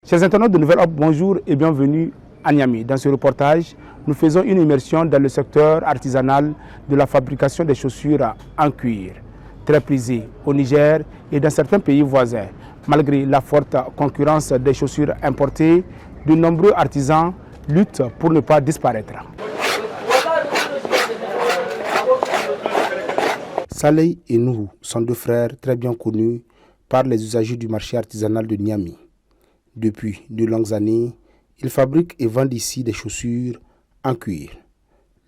Chers internautes de Nouvelle Hope, bonjour et bienvenue à Niamey. Dans ce reportage, nous faisons une immersion dans le secteur artisanal de la fabrication des chaussures en cuir, très prisé au Niger et dans certains pays voisins. Malgré la forte concurrence des chaussures importées, de nombreux artisans luttent pour ne pas disparaître. Saleh et Nuhu sont deux frères très bien connus par les usagers du marché artisanal de Niamey. Depuis de longues années, ils fabriquent et vendent ici des chaussures en cuir.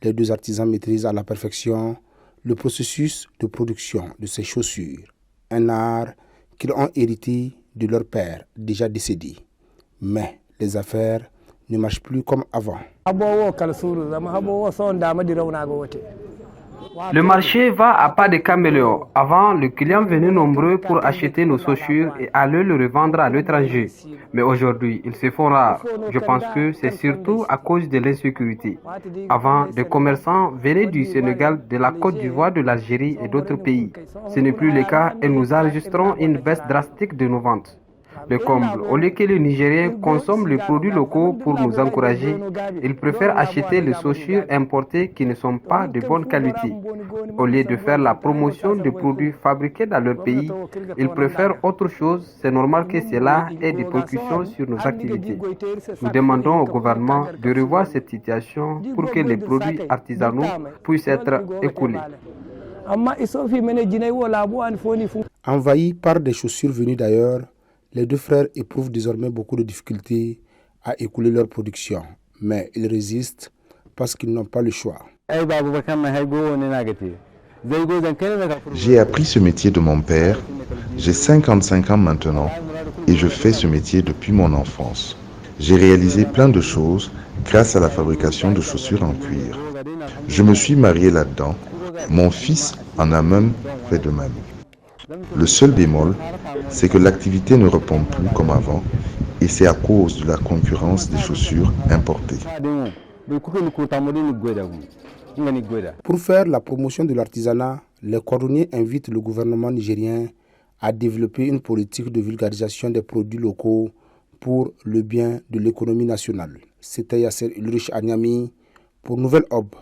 Les deux artisans maîtrisent à la perfection le processus de production de ces chaussures, un art qu'ils ont hérité de leur père déjà décédé. Mais les affaires ne marchent plus comme avant. Le marché va à pas de caméléon. Avant, le client venait nombreux pour acheter nos chaussures et aller le revendre à l'étranger. Mais aujourd'hui, ils se font rares. Je pense que c'est surtout à cause de l'insécurité. Avant, des commerçants venaient du Sénégal, de la Côte d'Ivoire, de l'Algérie et d'autres pays. Ce n'est plus le cas et nous enregistrons une baisse drastique de nos ventes. Le comble, au lieu que les Nigériens consomment les produits locaux pour nous encourager, ils préfèrent acheter les chaussures importées qui ne sont pas de bonne qualité. Au lieu de faire la promotion de produits fabriqués dans leur pays, ils préfèrent autre chose. C'est normal que cela ait des répercussions sur nos activités. Nous demandons au gouvernement de revoir cette situation pour que les produits artisanaux puissent être écoulés. Envahis par des chaussures venues d'ailleurs, les deux frères éprouvent désormais beaucoup de difficultés à écouler leur production. Mais ils résistent parce qu'ils n'ont pas le choix. J'ai appris ce métier de mon père. J'ai 55 ans maintenant et je fais ce métier depuis mon enfance. J'ai réalisé plein de choses grâce à la fabrication de chaussures en cuir. Je me suis marié là-dedans. Mon fils en a même fait de même. Le seul bémol, c'est que l'activité ne reprend plus comme avant et c'est à cause de la concurrence des chaussures importées. Pour faire la promotion de l'artisanat, les cordonniers invitent le gouvernement nigérien à développer une politique de vulgarisation des produits locaux pour le bien de l'économie nationale. C'était Yasser Ulrich à Niamey pour Nouvelle Hope.